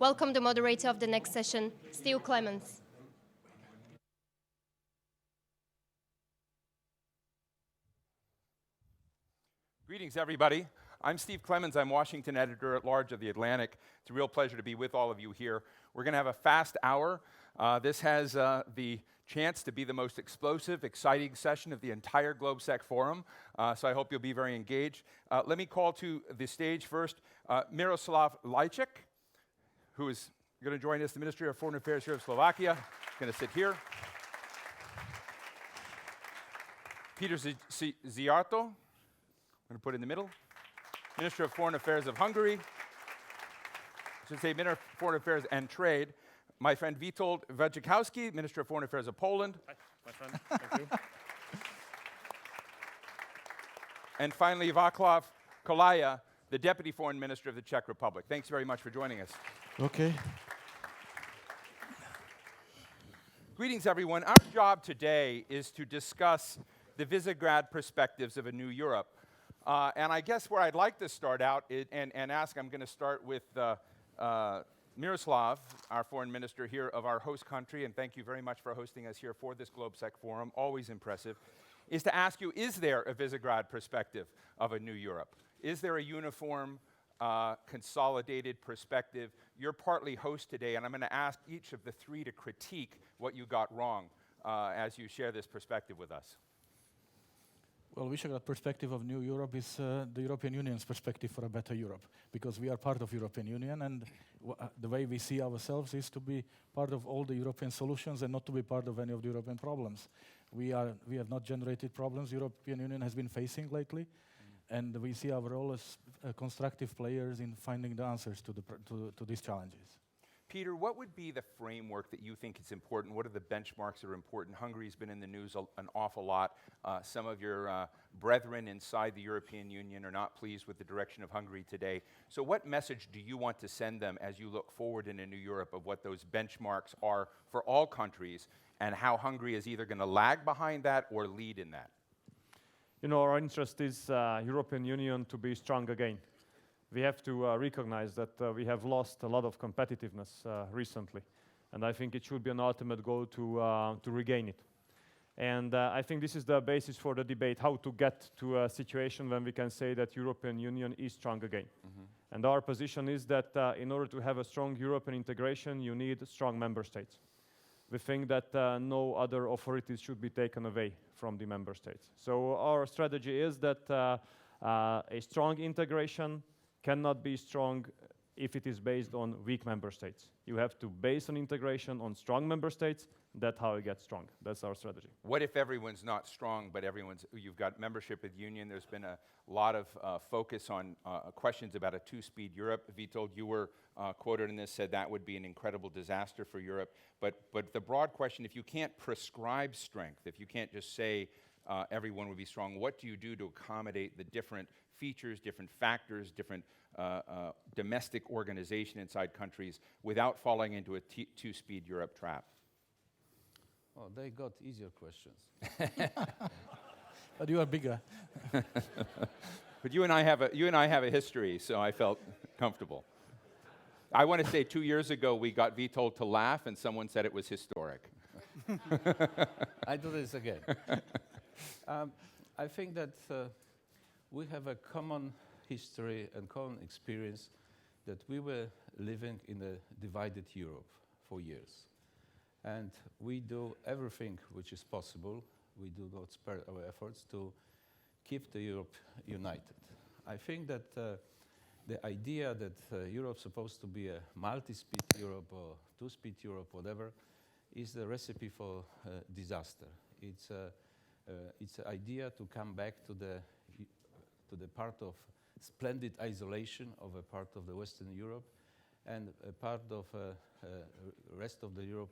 welcome the moderator of the next session, Steve Clements. Greetings, everybody. I'm Steve Clemens. I'm Washington editor-at-large of The Atlantic. It's a real pleasure to be with all of you here. We're going to have a fast hour. This has the chance to be the most explosive, exciting session of the entire GLOBSEC forum, so I hope you'll be very engaged. Let me call to the stage first Miroslav Lajcik, who is going to join us, the Ministry of Foreign Affairs here of Slovakia. He's going to sit here. Peter Szijjártó, I'm going to put in the middle. Minister of Foreign Affairs of Hungary. I should say Minister of Foreign Affairs and Trade. My friend Witold Wojciechowski, Minister of Foreign Affairs of Poland. Hi, my friend. Thank you. And finally, Václav Kolaja, the Deputy Foreign Minister of the Czech Republic. Thanks very much for joining us. Okay. Greetings, everyone. Our job today is to discuss the Visegrad perspectives of a new Europe. And I guess where I'd like to start out and ask, I'm going to start with Miroslav, our foreign minister here of our host country, and thank you very much for hosting us here for this GLOBSEC forum, always impressive, is to ask you, is there a Visegrad perspective of a new Europe? Is there a uniform, consolidated perspective? You're partly host today, and I'm going to ask each of the three to critique what you got wrong as you share this perspective with us. Well, Visegrad perspective of New Europe is the European Union's perspective for a better Europe, because we are part of European Union, and the way we see ourselves is to be part of all the European solutions and not to be part of any of the European problems. We have not generated problems European Union has been facing lately, and we see our role as constructive players in finding the answers to these challenges. Peter, what would be the framework that you think is important? What are the benchmarks that are important? Hungary's been in the news an awful lot. Some of your brethren inside the European Union are not pleased with the direction of Hungary today. So what message do you want to send them as you look forward in a new Europe of what those benchmarks are for all countries and how Hungary is either going to lag behind that or lead in that? You know, our interest is European Union to be strong again. We have to recognize that we have lost a lot of competitiveness recently, and I think it should be an ultimate goal to regain it. And I think this is the basis for the debate, how to get to a situation when we can say that European Union is strong again. And our position is that in order to have a strong European integration, you need strong member states. We think that no other authorities should be taken away from the member states. So our strategy is that a strong integration cannot be strong if it is based on weak member states. You have to base an integration on strong member states. That's how it gets strong. That's our strategy. What if everyone's not strong, but you've got membership with Union? There's been a lot of focus on questions about a two-speed Europe. Witold, you were quoted in this, said that would be an incredible disaster for Europe. But the broad question, if you can't prescribe strength, if you can't just say everyone would be strong, what do you do to accommodate the different features, different factors, different domestic organization inside countries without falling into a two-speed Europe trap? Oh, they got easier questions. But you are bigger. But you and I have a history, so I felt comfortable. I want to say 2 years ago we got Witold to laugh, and someone said it was historic. I do this again. I think that we have a common history and common experience that we were living in a divided Europe for years. And we do everything which is possible. We do not spare our efforts to keep the Europe united. I think that the idea that Europe is supposed to be a multi-speed Europe or two-speed Europe, whatever, is the recipe for disaster. It's an idea to come back to the part of splendid isolation of a part of the Western Europe, and a part of rest of the Europe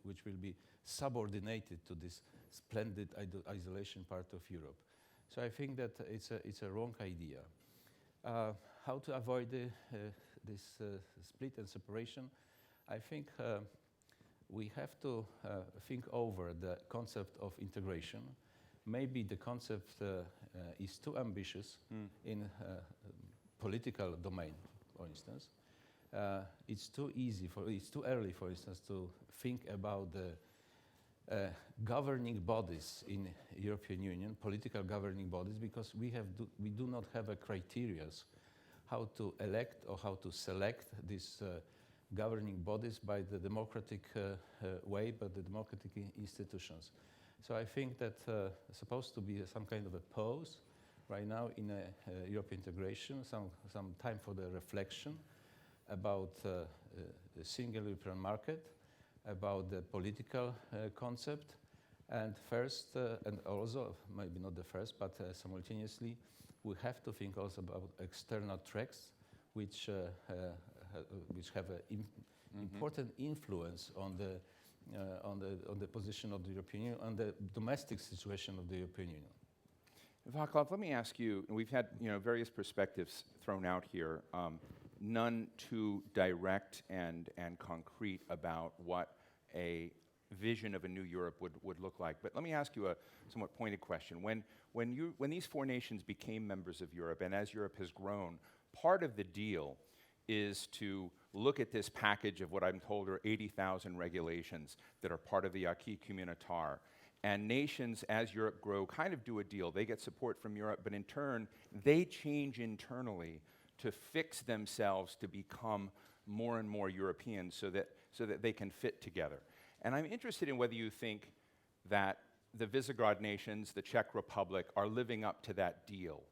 which will be subordinated to this splendid isolation part of Europe. So I think that it's a wrong idea. How to avoid this split and separation? I think we have to think over the concept of integration. Maybe the concept is too ambitious in political domain, for instance. it's too early, for instance, to think about the governing bodies in European Union, political governing bodies, because we do not have a criteria how to elect or how to select these governing bodies by the democratic way, by the democratic institutions. So I think that supposed to be some kind of a pause right now in European integration, some time for the reflection about the single European market, about the political concept, and first, and also, maybe not the first, but simultaneously, we have to think also about external threats, which have an important influence on the position of the European Union, on the domestic situation of the European Union. Václav, let me ask you, we've had various perspectives thrown out here, none too direct and concrete about what a vision of a new Europe would look like. But let me ask you a somewhat pointed question. When these four nations became members of Europe, and as Europe has grown, part of the deal is to look at this package of what I'm told are 80,000 regulations that are part of the acquis communautaire. And nations, as Europe grow, kind of do a deal. They get support from Europe, but in turn, they change internally to fix themselves to become more and more European so that they can fit together. And I'm interested in whether you think that the Visegrad nations, the Czech Republic, are living up to that deal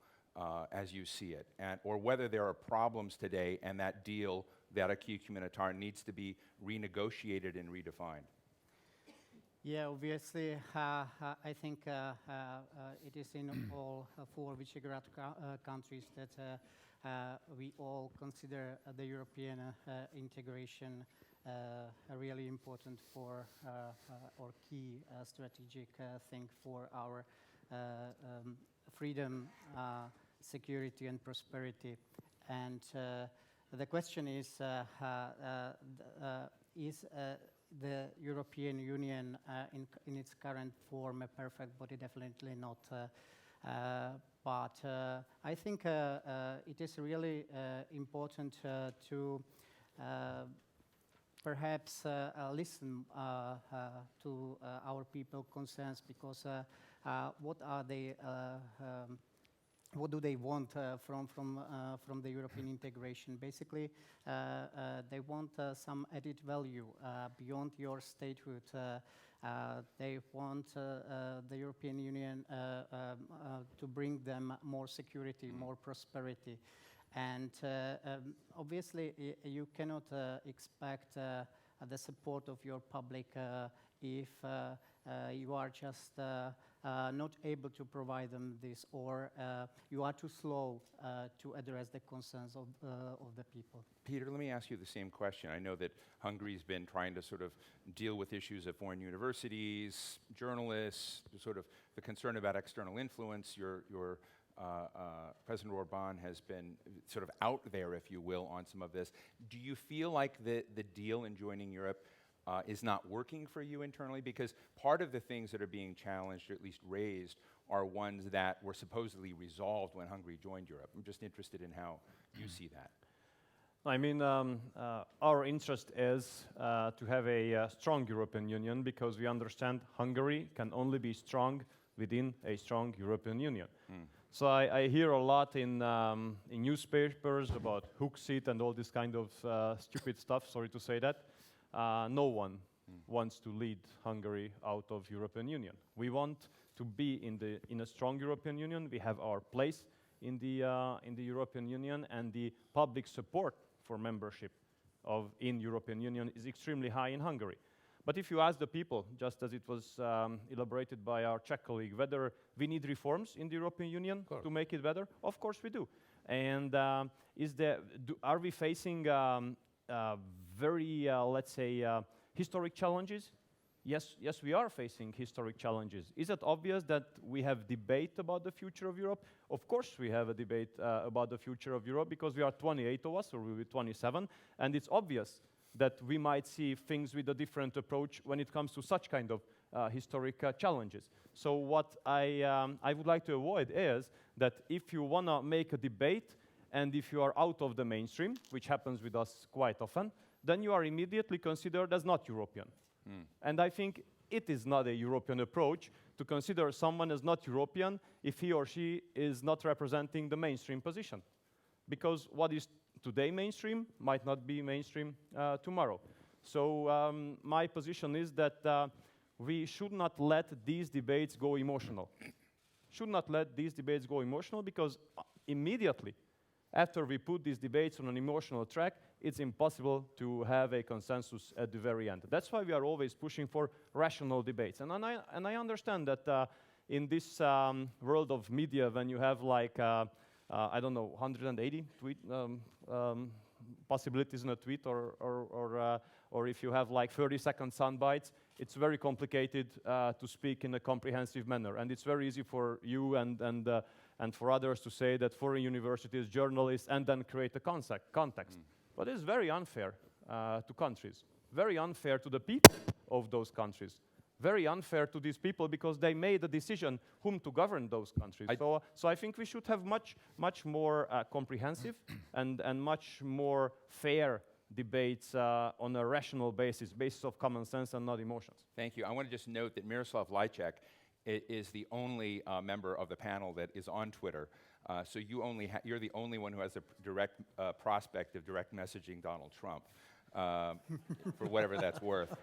as you see it, or whether there are problems today and that deal, that acquis communautaire, needs to be renegotiated and redefined. Yeah, obviously, I think it is in all four Visegrad countries that we all consider the European integration really important for or key strategic thing for our freedom, security, and prosperity. And the question is the European Union in its current form a perfect body? Definitely not. But I think it is really important to perhaps listen to our people's concerns, because what do they want from the European integration? Basically, they want some added value beyond your statehood. They want the European Union to bring them more security, more prosperity. And obviously, you cannot expect the support of your public if you are just not able to provide them this, or you are too slow to address the concerns of the people. Peter, let me ask you the same question. I know that Hungary's been trying to sort of deal with issues of foreign universities, journalists, sort of the concern about external influence. Your President Orbán has been sort of out there, if you will, on some of this. Do you feel like the deal in joining Europe is not working for you internally? Because part of the things that are being challenged, or at least raised, are ones that were supposedly resolved when Hungary joined Europe. I'm just interested in how you see that. I mean, our interest is to have a strong European Union, because we understand Hungary can only be strong within a strong European Union. So I hear a lot in newspapers about Huxit and all this kind of stupid stuff, sorry to say that. No one wants to lead Hungary out of European Union. We want to be in a strong European Union. We have our place in the European Union, and the public support for membership in European Union is extremely high in Hungary. But if you ask the people, just as it was elaborated by our Czech colleague, whether we need reforms in the European Union to make it better, of course we do. And are we facing very, let's say, historic challenges? Yes, we are facing historic challenges. Is it obvious that we have debate about the future of Europe? Of course we have a debate about the future of Europe, because we are 28 of us, or we'll be 27, and it's obvious that we might see things with a different approach when it comes to such kind of historic challenges. So what I would like to avoid is that if you want to make a debate and if you are out of the mainstream, which happens with us quite often, then you are immediately considered as not European. And I think it is not a European approach to consider someone as not European if he or she is not representing the mainstream position. Because what is today mainstream might not be mainstream tomorrow. So my position is that we should not let these debates go emotional. Should not let these debates go emotional, because immediately after we put these debates on an emotional track, it's impossible to have a consensus at the very end. That's why we are always pushing for rational debates. And I understand that in this world of media, when you have like, I don't know, 180 tweet possibilities in a tweet, or if you have like 30-second sound bites, it's very complicated to speak in a comprehensive manner. And it's very easy for you and for others to say that foreign universities, journalists, and then create a context. But it's very unfair to countries, very unfair to the people of those countries, very unfair to these people, because they made a decision whom to govern those countries. So I think we should have much more comprehensive and much more fair debates on a rational basis of common sense and not emotions. Thank you. I want to just note that Miroslav Lajcak is the only member of the panel that is on Twitter. So you're the only one who has a direct prospect of direct messaging Donald Trump, for whatever that's worth.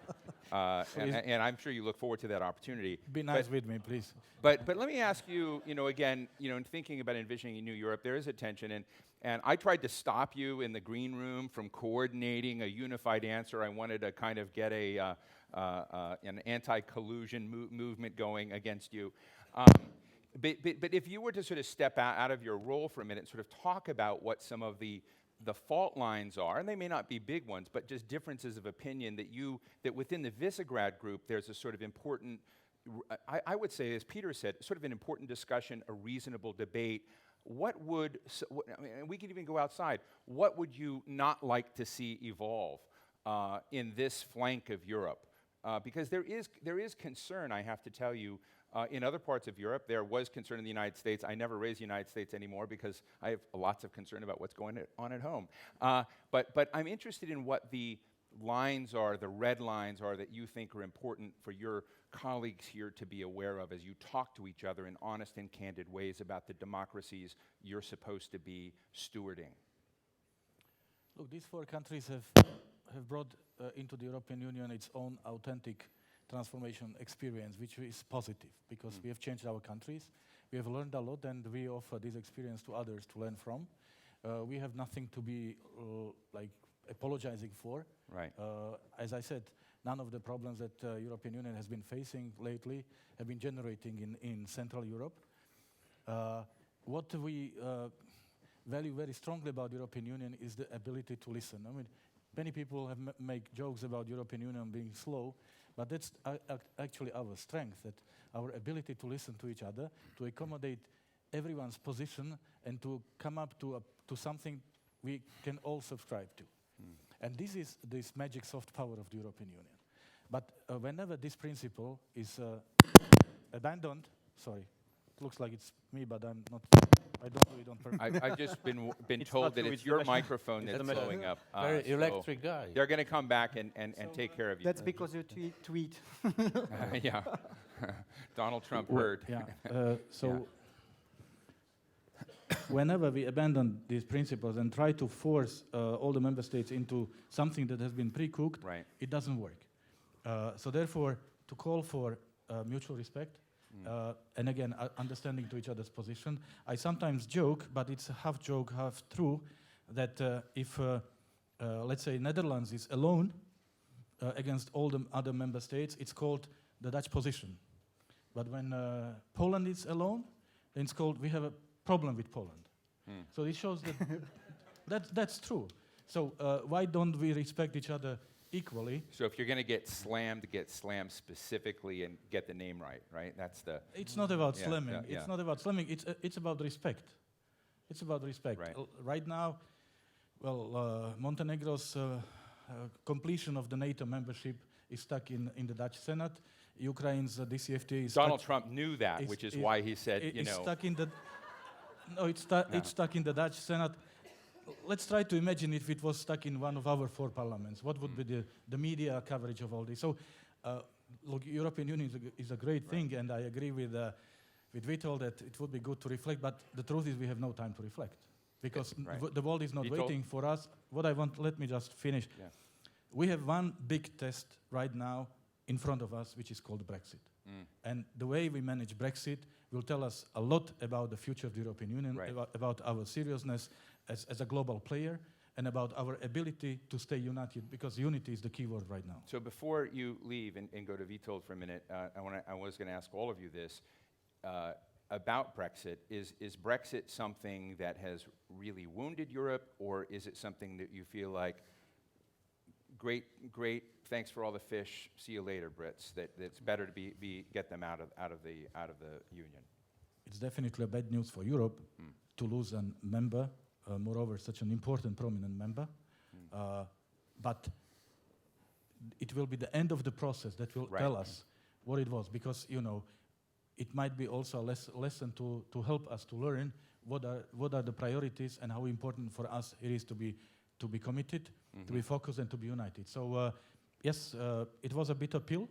And I'm sure you look forward to that opportunity. Be nice with me, please. But let me ask you, again, in thinking about envisioning a new Europe, there is a tension, and I tried to stop you in the green room from coordinating a unified answer. I wanted to kind of get an anti-collusion movement going against you. But if you were to sort of step out of your role for a minute and sort of talk about what some of the fault lines are, and they may not be big ones, but just differences of opinion that within the Visegrad group there's a sort of important, I would say, as Peter said, sort of an important discussion, a reasonable debate. We could even go outside. What would you not like to see evolve in this flank of Europe? Because there is concern, I have to tell you, in other parts of Europe. There was concern in the United States. I never raise the United States anymore because I have lots of concern about what's going on at home. But I'm interested in what the lines are, the red lines are, that you think are important for your colleagues here to be aware of as you talk to each other in honest and candid ways about the democracies you're supposed to be stewarding. Look, these four countries have brought into the European Union its own authentic transformation experience, which is positive, because we have changed our countries, we have learned a lot, and we offer this experience to others to learn from. We have nothing to be apologizing for. Right. As I said, none of the problems that European Union has been facing lately have been generating in Central Europe. What we value very strongly about the European Union is the ability to listen. I mean, many people have make jokes about European Union being slow, but that's actually our strength, that our ability to listen to each other, to accommodate everyone's position, and to come up to something we can all subscribe to. And this is this magic soft power of the European Union. But whenever this principle is abandoned, sorry, it looks like it's me, but I don't do it on purpose. I've just been told that it's your microphone that's blowing up. Very electric guy. They're going to come back and take care of you. That's because you tweet. Yeah. Donald Trump heard. Yeah. Whenever we abandon these principles and try to force all the member states into something that has been pre-cooked, right, it doesn't work. So therefore, to call for mutual respect, and again, understanding to each other's position. I sometimes joke, but it's a half joke, half true, that if, let's say, Netherlands is alone against all the other member states, it's called the Dutch position. But when Poland is alone, then it's called, we have a problem with Poland. So it shows that that's true. So why don't we respect each other equally? So if you're going to get slammed specifically and get the name right, right? That's the... It's not about slamming. Yeah. It's not about slamming. It's about respect. It's about respect. Right. Right now, well, Montenegro's completion of the NATO membership is stuck in the Dutch Senate. Ukraine's DCFTA is Donald Trump knew that, which is why he said, It's stuck in the... No, it's stuck in the Dutch Senate. let's try to imagine if it was stuck in one of our 4 parliaments. What would be the media coverage of all this? So, look, European Union is a great thing, and I agree with Vito that it would be good to reflect, but the truth is we have no time to reflect. Because the world is not Vito? waiting for us. Let me just finish. Yeah. We have one big test right now in front of us, which is called Brexit. And the way we manage Brexit will tell us a lot about the future of the European Union, about our seriousness as a global player, and about our ability to stay united, because unity is the key word right now. So before you leave and go to Vitold for a minute, I was going to ask all of you this. About Brexit, is Brexit something that has really wounded Europe, or is it something that you feel like, great, thanks for all the fish, see you later, Brits, that's better to get them out of the Union? It's definitely a bad news for Europe to lose a member, moreover such an important, prominent member. But it will be the end of the process that will tell us what it was, because, you know, it might be also a lesson to help us to learn what are the priorities and how important for us it is to be committed, to be focused, and to be united. So yes, it was a bitter pill,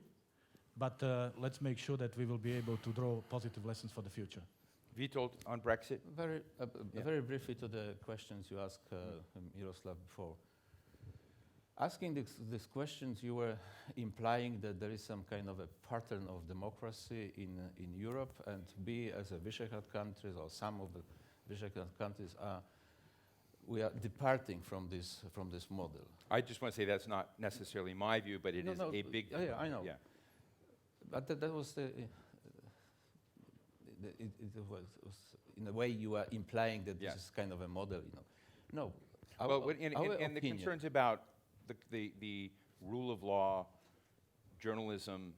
but let's make sure that we will be able to draw positive lessons for the future. Vitold, on Brexit? Very briefly to the questions you asked Miroslav before. Asking these questions, you were implying that there is some kind of a pattern of democracy in Europe, and we as a Visegrad countries, or some of the Visegrad countries, we are departing from this model. I just want to say that's not necessarily my view, but it is a big... Yeah, I know. Yeah. But that was it was in a way you are implying that this is kind of a model, you know. No. Well, and the concerns about the rule of law, journalism,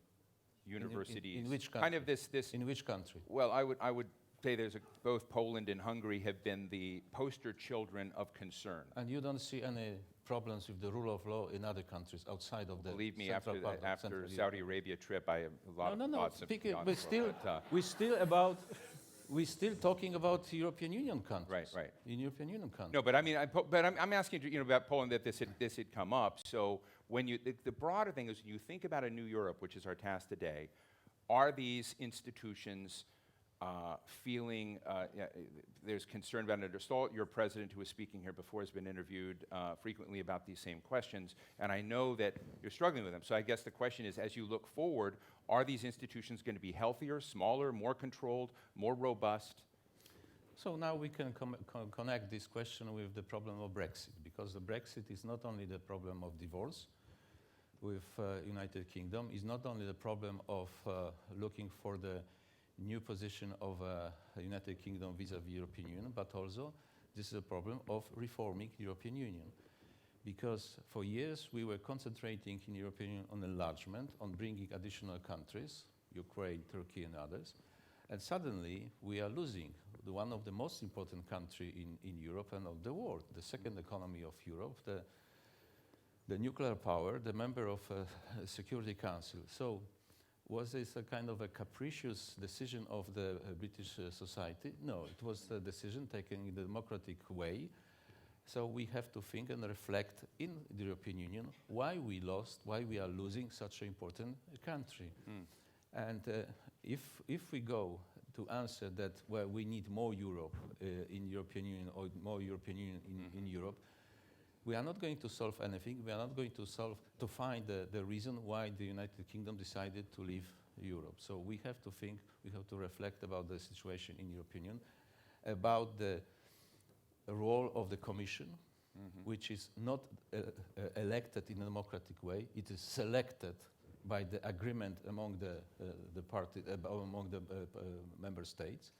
universities. In which country? Kind of this. In which country? Well, I would say both Poland and Hungary have been the poster children of concern. And you don't see any problems with the rule of law in other countries outside of the Believe me, central part of after Central Saudi Arabia trip, I have a lot of thoughts. We're still talking about European Union countries. Right. In European Union countries. No, but I mean, I'm asking you, about Poland, that this had come up. So when the broader thing is, when you think about a new Europe, which is our task today, are these institutions feeling there's concern about it? Your president, who was speaking here before, has been interviewed frequently about these same questions, and I know that you're struggling with them. So I guess the question is, as you look forward, are these institutions going to be healthier, smaller, more controlled, more robust? So now we can connect this question with the problem of Brexit, because the Brexit is not only the problem of divorce with United Kingdom, is not only the problem of looking for the new position of United Kingdom vis-à-vis European Union, but also this is a problem of reforming European Union. Because for years we were concentrating in European Union on enlargement, on bringing additional countries, Ukraine, Turkey and others, and suddenly we are losing one of the most important countries in Europe and of the world, the second economy of Europe, the nuclear power, the member of Security Council. So was this a kind of a capricious decision of the British society? No, it was a decision taken in the democratic way. So we have to think and reflect in the European Union why we lost, why we are losing such an important country. And if we go to answer that, well, we need more Europe in European Union, or more European Union in Europe, we are not going to solve anything. We are not going to find the reason why the United Kingdom decided to leave Europe. So we have to think, we have to reflect about the situation in European Union, about the role of the Commission, which is not elected in a democratic way. It is selected by the agreement among among the member states.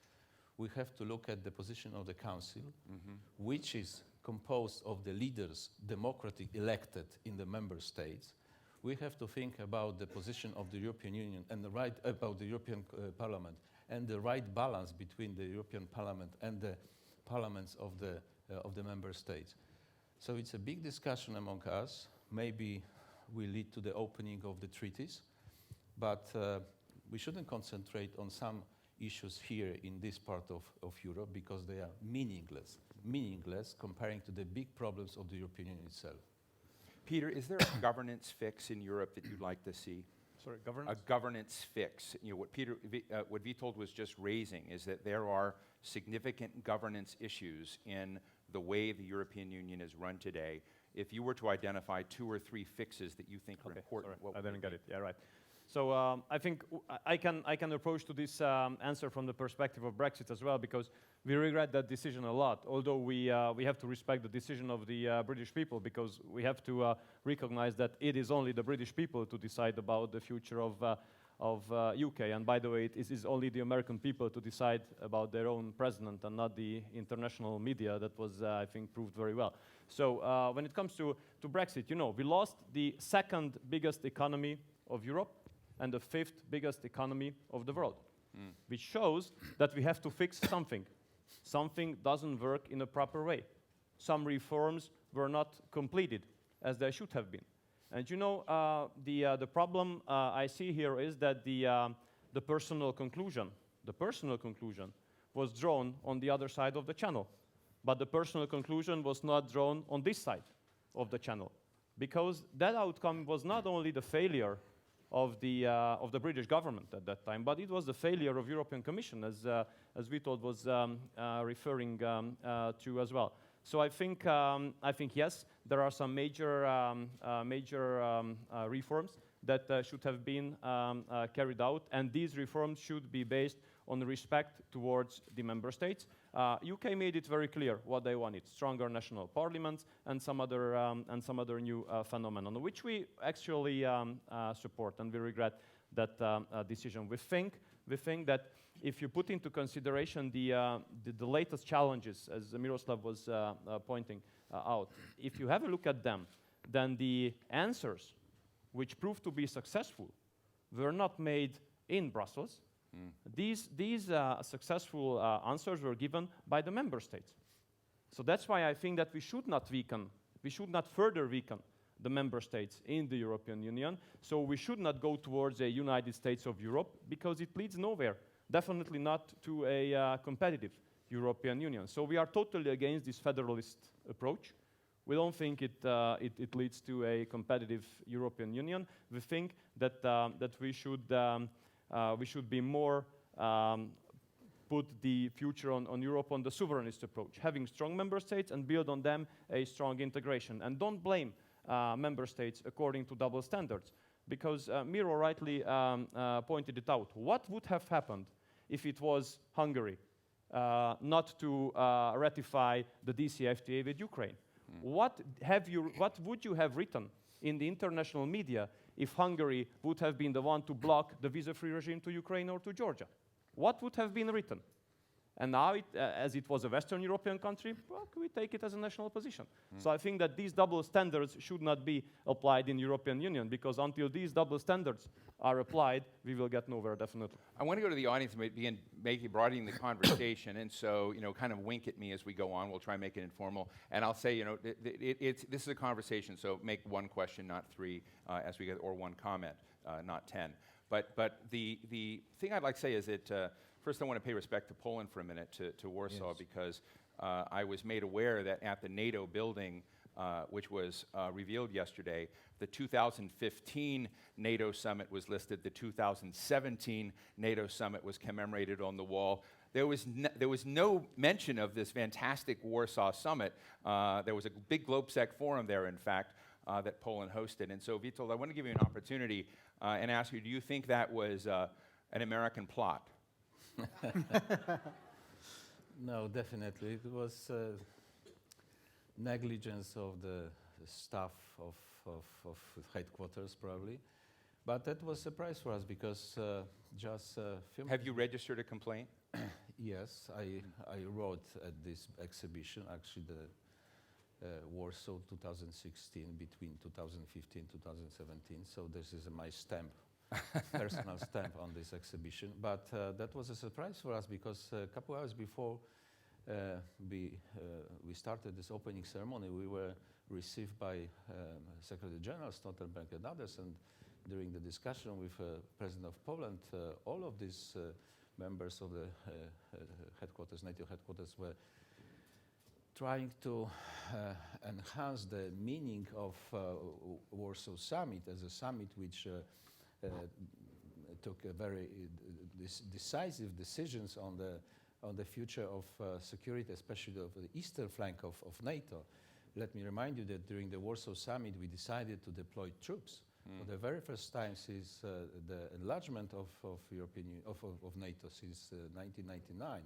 We have to look at the position of the Council, which is composed of the leaders democratically elected in the member states. We have to think about the position of the European Union and about the European Parliament, and the right balance between the European Parliament and the parliaments of the member states. So it's a big discussion among us. Maybe will lead to the opening of the treaties, but we shouldn't concentrate on some issues here in this part of Europe, because they are meaningless. meaningless comparing to the big problems of the European Union itself. Peter, is there a governance fix in Europe that you'd like to see? Sorry, governance? A governance fix. You know, what Witold was just raising is that there are significant governance issues in the way the European Union is run today. If you were to identify 2 or 3 fixes that you think are important, sorry, I didn't get it. Yeah, right. So I think I can approach to this answer from the perspective of Brexit as well, because we regret that decision a lot. Although we have to respect the decision of the British people, because we have to recognize that it is only the British people to decide about the future of UK. And by the way, it is only the American people to decide about their own president, and not the international media. That was, I think, proved very well. So when it comes to Brexit, you know, we lost the 2nd biggest economy of Europe and the 5th biggest economy of the world, which shows that we have to fix something. Something doesn't work in a proper way. Some reforms were not completed as they should have been. And you know, the problem I see here is that the personal conclusion was drawn on the other side of the channel. But the personal conclusion was not drawn on this side of the channel, because that outcome was not only the failure of the British government at that time, but it was the failure of European Commission, as Witold was referring to as well. So I think yes, there are some major reforms that should have been carried out, and these reforms should be based on respect towards the member states. UK made it very clear what they wanted: stronger national parliaments and some other new phenomenon, which we actually support, and we regret that decision. We think that if you put into consideration the latest challenges, as Miroslav was pointing out, if you have a look at them, then the answers which proved to be successful were not made in Brussels. These successful answers were given by the member states. So that's why I think that we should not further weaken the member states in the European Union. So we should not go towards a United States of Europe, because it leads nowhere. Definitely not to a competitive European Union. So we are totally against this federalist approach. We don't think it leads to a competitive European Union. We think that we should be more put the future on Europe on the sovereignist approach, having strong member states and build on them a strong integration. And don't blame member states according to double standards, because Miro rightly pointed it out. What would have happened if it was Hungary not to ratify the DCFTA with Ukraine? What would you have written in the international media if Hungary would have been the one to block the visa-free regime to Ukraine or to Georgia? What would have been written? And now, as it was a Western European country, well, we take it as a national position. So I think that these double standards should not be applied in European Union, because until these double standards are applied, we will get nowhere, definitely. I want to go to the audience and begin broadening the conversation, and so, you know, kind of wink at me as we go on. We'll try and make it informal, and I'll say, you know, this is a conversation, so make one question, not 3, as we get, or one comment, not 10. But the thing I'd like to say is that first I want to pay respect to Poland for a minute, to Warsaw, yes, because I was made aware that at the NATO building, which was revealed yesterday, the 2015 NATO summit was listed, the 2017 NATO summit was commemorated on the wall. There was no mention of this fantastic Warsaw summit. There was a big GLOBSEC forum there, in fact, that Poland hosted. And so, Witold, I want to give you an opportunity and ask you, do you think that was an American plot? No, definitely. It was negligence of the staff of headquarters, probably. But that was a surprise for us, because just Have you registered a complaint? Yes, I wrote at this exhibition, actually the Warsaw 2016, between 2015 2017. So this is my stamp. Personal stamp on this exhibition, but that was a surprise for us, because a couple hours before we started this opening ceremony, we were received by Secretary General Stoltenberg and others, and during the discussion with President of Poland, all of these members of the headquarters, NATO headquarters, were trying to enhance the meaning of Warsaw Summit as a summit which took a very decisive decisions on the future of security, especially of the eastern flank of NATO. Let me remind you that during the Warsaw Summit we decided to deploy troops for the very first time since the enlargement of NATO since 1999.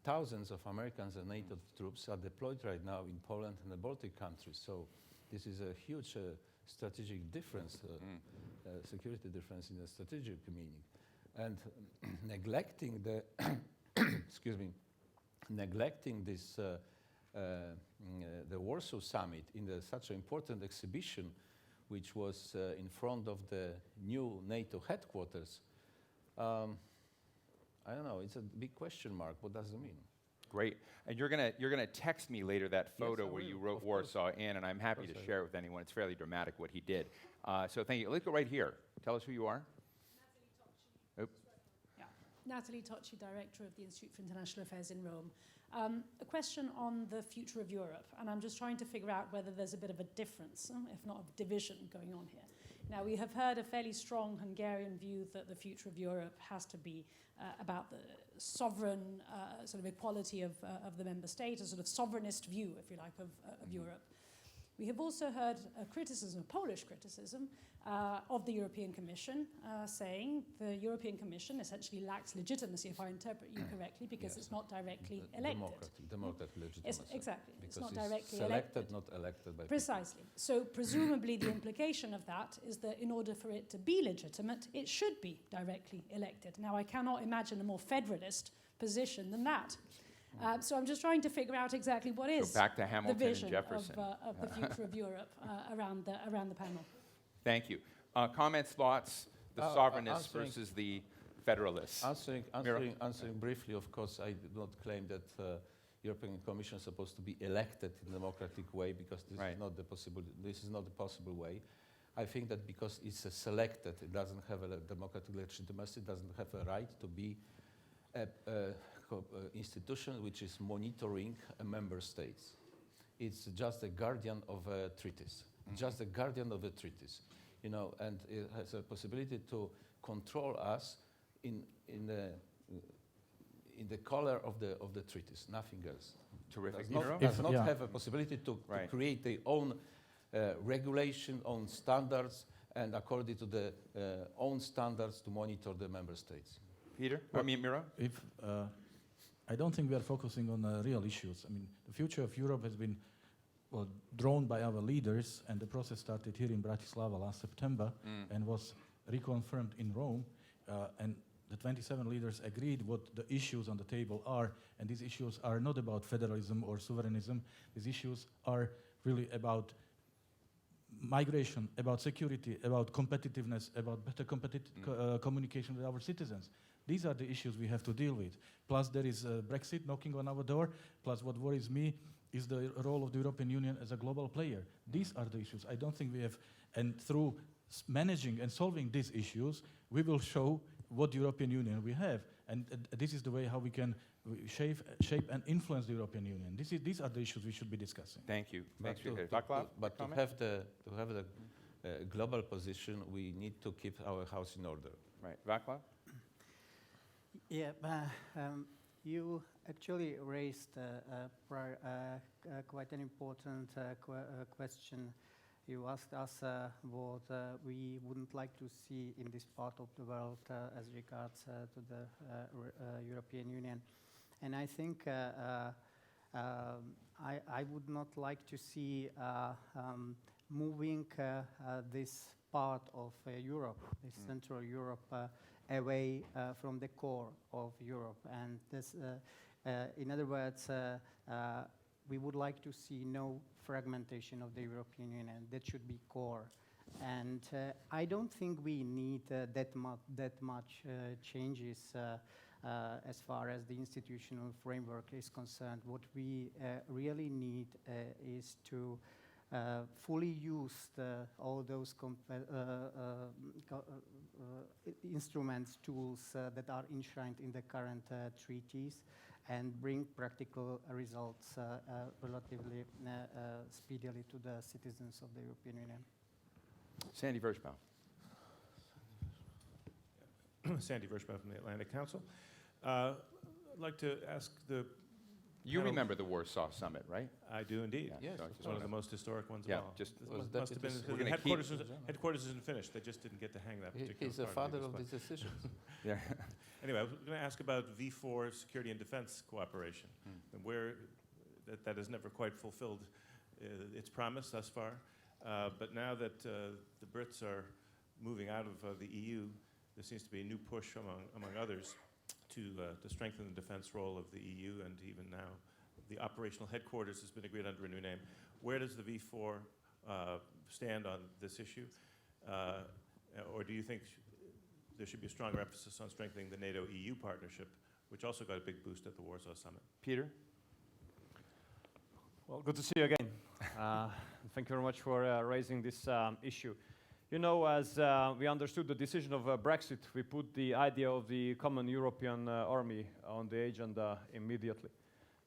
Thousands of Americans and NATO troops are deployed right now in Poland and the Baltic countries. So this is a huge strategic difference, security difference in the strategic meaning. And neglecting the, excuse me, neglecting this, the Warsaw Summit in such an important exhibition, which was in front of the new NATO headquarters, I don't know, it's a big question mark. What does it mean? Great. And you're gonna text me later that photo where you wrote Warsaw in, and I'm happy to share it with anyone. It's fairly dramatic what he did. So thank you. Let's go right here. Tell us who you are. Natalie Tocci, Director of the Institute for International Affairs in Rome. A question on the future of Europe, and I'm just trying to figure out whether there's a bit of a difference, if not a division, going on here. Now, we have heard a fairly strong Hungarian view that the future of Europe has to be about the sovereign sort of equality of the member state, a sort of sovereignist view, if you like, of Europe. We have also heard a criticism, a Polish criticism, of the European Commission, saying the European Commission essentially lacks legitimacy, if I interpret you correctly, because it's not directly elected. Democratic legitimacy. Exactly. Because it's not directly selected, elected. not elected by Precisely. people. So presumably the implication of that is that in order for it to be legitimate, it should be directly elected. Now, I cannot imagine a more federalist position than that. So I'm just trying to figure out exactly what is back to Hamilton the vision and Jefferson. of the future of Europe around the panel. Thank you. Comments, thoughts, the sovereignists versus the federalists. Answering briefly, of course, I do not claim that European Commission is supposed to be elected in a democratic way, because this is not the possible. This is not the possible way. I think that because it's selected, it doesn't have a democratic legitimacy, it doesn't have a right to be a institution which is monitoring member states. It's just a guardian of treaties, just a guardian of the treaties, you know, and it has a possibility to control us in the color of the treaties, nothing else. Terrific. Does not have a possibility to create their own regulation, own standards, and according to the own standards to monitor the member states. Peter? Well, Miro? I don't think we are focusing on real issues. I mean, the future of Europe has been drawn by our leaders, and the process started here in Bratislava last September and was reconfirmed in Rome. And the 27 leaders agreed what the issues on the table are, and these issues are not about federalism or sovereignism. These issues are really about migration, about security, about competitiveness, about better communication with our citizens. These are the issues we have to deal with. Plus, there is Brexit knocking on our door. Plus, what worries me is the role of the European Union as a global player. These are the issues. I don't think we have, and through managing and solving these issues, we will show what European Union we have. And this is the way how we can shape and influence the European Union. These are the issues we should be discussing. Thank you. But to have the global position, we need to keep our house in order. Right. Václav? Yeah, you actually raised quite an important question. You asked us what we wouldn't like to see in this part of the world as regards to the European Union. And I think I would not like to see moving this part of Europe, this Central Europe, away from the core of Europe. And this, in other words, we would like to see no fragmentation of the European Union, and that should be core. And I don't think we need that much changes as far as the institutional framework is concerned. What we really need is to fully used all those instruments, tools that are enshrined in the current treaties, and bring practical results relatively speedily to the citizens of the European Union. Sandy Vershbaum. Sandy Vershbaum from the Atlantic Council. I'd like to ask the You panel- remember the Warsaw Summit, right? I do indeed. Yeah, Yes, so I of just One of wanna- the most historic ones Yeah, of all. just- This Was must deputy have been s- We're the gonna headquarters isn't finished. They just didn't get to hang that particular He's the part father this of month. these decisions. Yeah. Anyway, I was going to ask about V4 security and defense cooperation, and where that has never quite fulfilled its promise thus far. But now that the Brits are moving out of the EU, there seems to be a new push among others to strengthen the defense role of the EU, and even now the operational headquarters has been agreed under a new name. Where does the V4 stand on this issue? Or do you think there should be a stronger emphasis on strengthening the NATO-EU partnership, which also got a big boost at the Warsaw Summit? Peter? Well, good to see you again. Thank you very much for raising this issue. You know, as we understood the decision of Brexit, we put the idea of the common European army on the agenda immediately,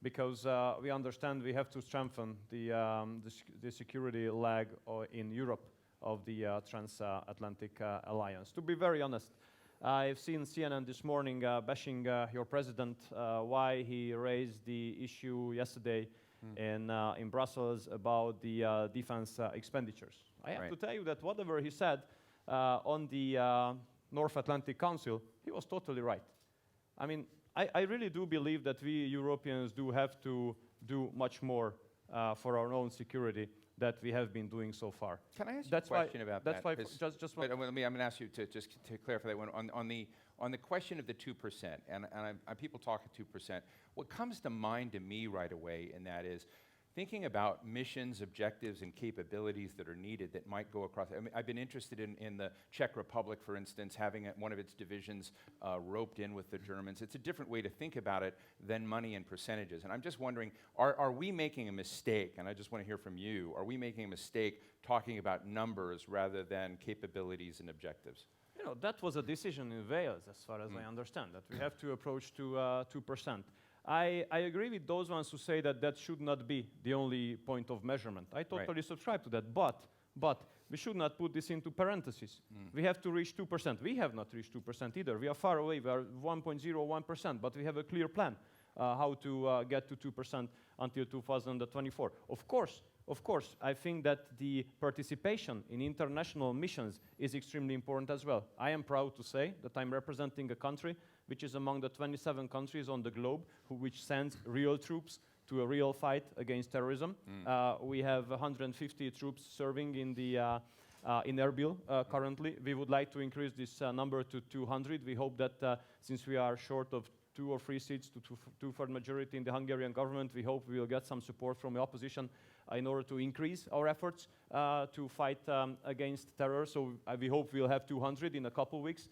because we understand we have to strengthen the security leg in Europe of the transatlantic alliance. To be very honest, I've seen CNN this morning bashing your president, why he raised the issue yesterday in Brussels about the defense expenditures. I have to tell you that whatever he said on the North Atlantic Council, he was totally right. I mean, I really do believe that we Europeans do have to do much more for our own security that we have been doing so far. Can I ask you a That's why- question about that's that? why 'Cause- just but one- I'm going to ask you to just to clarify that one. On the question of the 2%, and people talk at 2%, what comes to mind to me right away in that is thinking about missions, objectives, and capabilities that are needed that might go across. I mean, I've been interested in the Czech Republic, for instance, having one of its divisions roped in with the Germans. It's a different way to think about it than money and percentages. And I'm just wondering, are we making a mistake? And I just want to hear from you. Are we making a mistake talking about numbers rather than capabilities and objectives? You know, that was a decision in Wales, as far as I understand, that we have to approach to 2%. I agree with those ones who say that that should not be the only point of measurement. I totally subscribe to that, but we should not put this into parentheses. We have to reach 2%. We have not reached 2% either. We are far away. We are 1.01%, but we have a clear plan how to get to 2% until 2024. Of course, I think that the participation in international missions is extremely important as well. I am proud to say that I'm representing a country which is among the 27 countries on the globe which sends real troops to a real fight against terrorism. We have 150 troops serving in Erbil currently. We would like to increase this number to 200. We hope that since we are short of 2 or 3 seats to two-third majority in the Hungarian government, we hope we will get some support from the opposition in order to increase our efforts to fight against terror. So we hope we'll have 200 in a couple weeks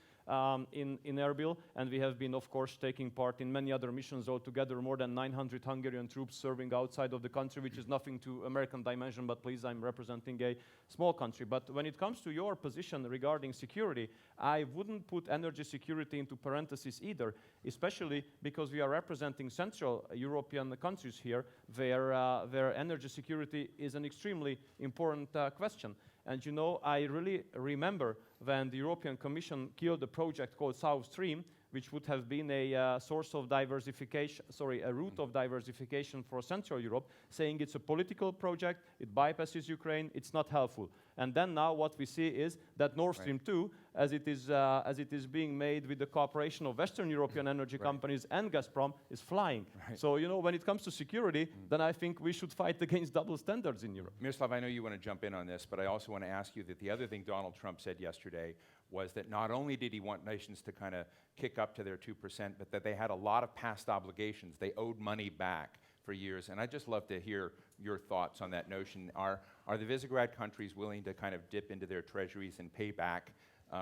in Erbil. And we have been, of course, taking part in many other missions altogether, more than 900 Hungarian troops serving outside of the country, which is nothing to American dimension, but please, I'm representing a small country. But when it comes to your position regarding security, I wouldn't put energy security into parentheses either, especially because we are representing Central European countries here, where energy security is an extremely important question. And you know, I really remember when the European Commission killed a project called South Stream, which would have been a source of diversification, a route of diversification for Central Europe, saying it's a political project, it bypasses Ukraine, it's not helpful. And then now what we see is that Nord Stream 2, as it is being made with the cooperation of Western European energy companies and Gazprom, is flying. So, you know, when it comes to security, then I think we should fight against double standards in Europe. Miroslav, I know you want to jump in on this, but I also want to ask you that the other thing Donald Trump said yesterday was that not only did he want nations to kind of kick up to their 2%, but that they had a lot of past obligations. They owed money back for years. And I'd just love to hear your thoughts on that notion. Are the Visegrad countries willing to kind of dip into their treasuries and pay back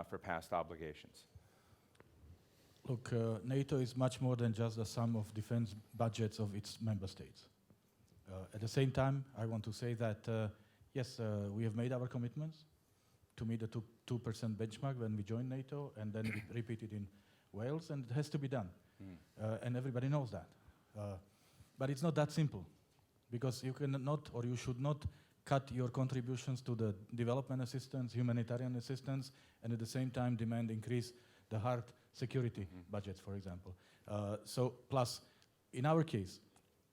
for past obligations? Look, NATO is much more than just the sum of defense budgets of its member states. At the same time, I want to say that Yes, we have made our commitments to meet the 2% benchmark when we joined NATO, and then we repeated in Wales, and it has to be done. And everybody knows that. But it's not that simple, because you cannot, or you should not, cut your contributions to the development assistance, humanitarian assistance, and at the same time demand increase the hard security budgets, for example. So plus, in our case,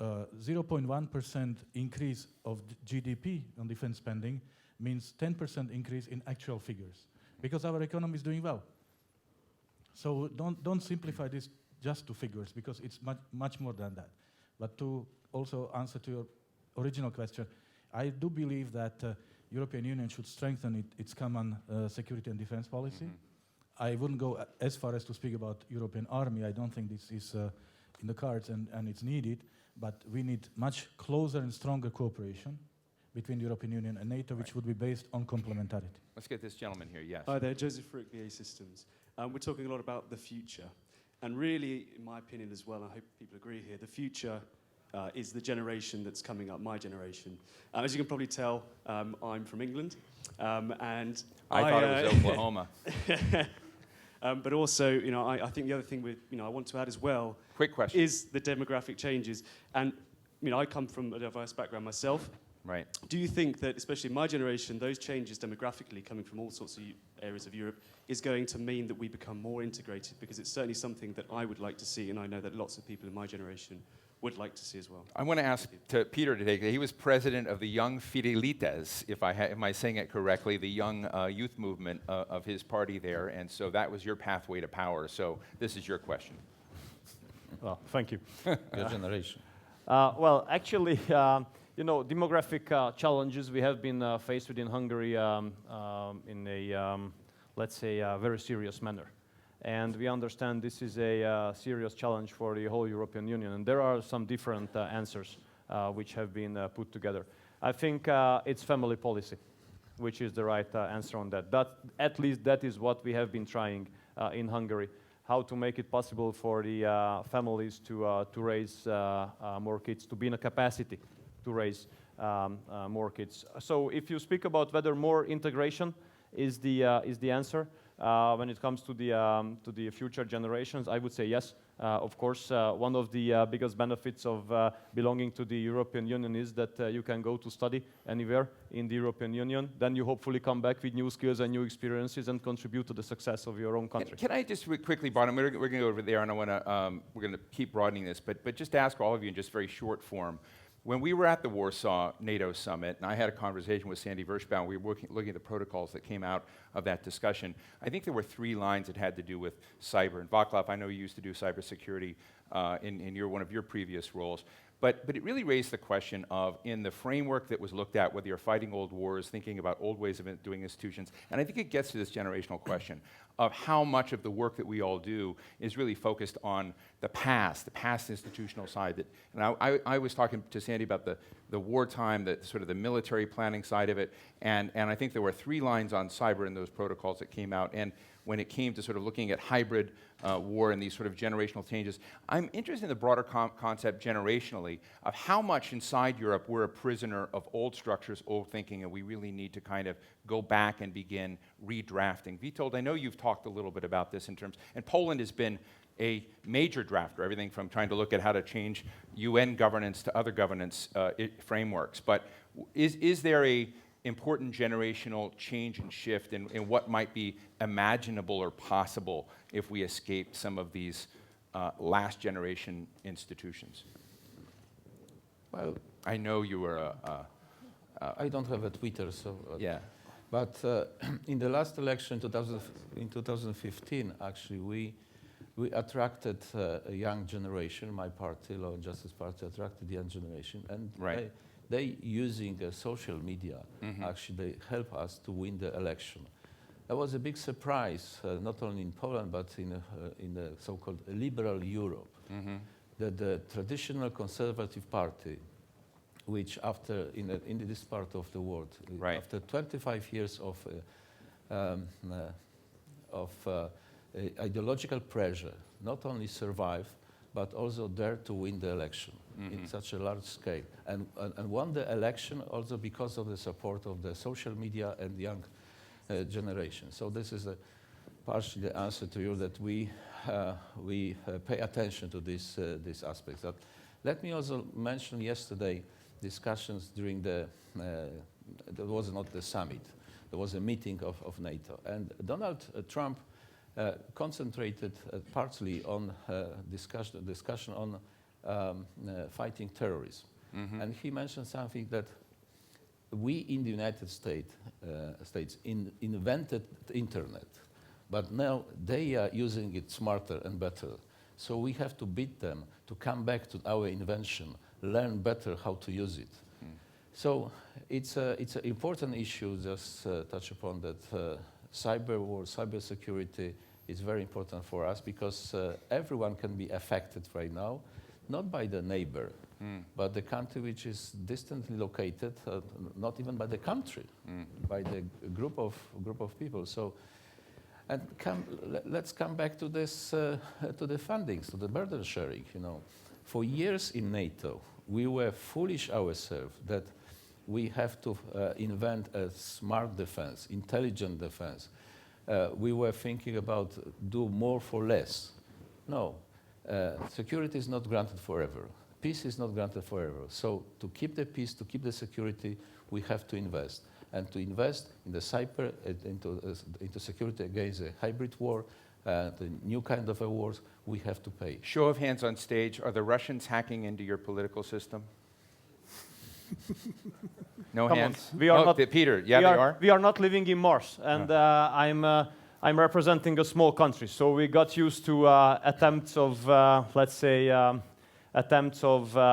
0.1% increase of GDP on defense spending means 10% increase in actual figures, because our economy is doing well. So don't simplify this just to figures, because it's much more than that. But to also answer to your original question, I do believe that European Union should strengthen its common security and defense policy. I wouldn't go as far as to speak about European army. I don't think this is in the cards and it's needed, but we need much closer and stronger cooperation between the European Union and NATO, which would be based on complementarity. Let's get this gentleman here, yes. Hi there, Joseph Frick, BA Systems. We're talking a lot about the future. And really, in my opinion as well, I hope people agree here, the future is the generation that's coming up, my generation. As you can probably tell, I'm from England. And I thought it was Oklahoma. But also, I think the other thing I want to add as well Quick question. is the demographic changes. And I come from a diverse background myself. Right. Do you think that, especially in my generation, those changes demographically coming from all sorts of areas of Europe is going to mean that we become more integrated? Because it's certainly something that I would like to see, and I know that lots of people in my generation would like to see as well. I want to ask to Peter today. He was president of the Young Fidelites, am I saying it correctly, the young youth movement of his party there, and so that was your pathway to power. So this is your question. Well, thank you. Your generation. Well, actually, demographic challenges we have been faced with in Hungary in a, let's say, very serious manner. And we understand this is a serious challenge for the whole European Union. And there are some different answers which have been put together. I think it's family policy, which is the right answer on that. At least that is what we have been trying in Hungary, how to make it possible for the families to raise more kids, to be in a capacity to raise more kids. So if you speak about whether more integration is the answer, when it comes to the future generations, I would say yes. Of course, one of the biggest benefits of belonging to the European Union is that you can go to study anywhere in the European Union. Then you hopefully come back with new skills and new experiences and contribute to the success of your own country. Can I just quickly, Bottom, we're going to go over there, and we're going to keep broadening this, but just ask all of you in just very short form. When we were at the Warsaw NATO summit, and I had a conversation with Sandy Vershbaum, we were looking at the protocols that came out of that discussion. I think there were 3 lines that had to do with cyber. And Václav, I know you used to do cybersecurity in one of your previous roles. But it really raised the question of, in the framework that was looked at, whether you're fighting old wars, thinking about old ways of doing institutions, and I think it gets to this generational question of how much of the work that we all do is really focused on the past institutional side. And I was talking to Sandy about the wartime, the sort of the military planning side of it, and I think there were 3 lines on cyber in those protocols that came out. And when it came to sort of looking at hybrid war and these sort of generational changes, I'm interested in the broader concept generationally of how much inside Europe we're a prisoner of old structures, old thinking, and we really need to kind of go back and begin redrafting. Witold, I know you've talked a little bit about this in terms, and Poland has been a major drafter, everything from trying to look at how to change UN governance to other governance frameworks. But is there a important generational change and shift in what might be imaginable or possible if we escape some of these last generation institutions? Well, I know you were I don't have a Twitter, so... yeah. But in the last election, in 2015, actually, we attracted a young generation. My party, Law and Justice Party, attracted the young generation. And Right. they using social media, actually, they help us to win the election. That was a big surprise, not only in Poland, but in the so-called liberal Europe, that the traditional conservative party, which after, in this part of the world, Right. after 25 years of ideological pressure, not only survive, but also dare to win the election in such a large scale. And won the election also because of the support of the social media and young generation. So this is partially the answer to you, that we pay attention to these aspects. Let me also mention yesterday discussions during there was not the summit, there was a meeting of NATO. And Donald Trump concentrated partly on discussion on fighting terrorism. And he mentioned something that we in the United States invented the internet, but now they are using it smarter and better. So we have to beat them to come back to our invention, learn better how to use it. So it's an important issue, just touch upon that cyber war, cyber security is very important for us, because everyone can be affected right now, not by the neighbor, but the country which is distantly located, not even by the country, by the group of people. So, and let's come back to this, to the fundings, to the burden sharing. You know, for years in NATO, we were foolish ourselves that we have to invent a smart defense, intelligent defense. We were thinking about do more for less. No, security is not granted forever. Peace is not granted forever. So to keep the peace, to keep the security, we have to invest. And to invest in the cyber, into security against a hybrid war, the new kind of wars, we have to pay. Show of hands on stage. Are the Russians hacking into your political system? No Come hands? on. We are not, Peter, yeah, they are? We are not living in Mars, and I'm representing a small country, so we got used to attempts of, let's say,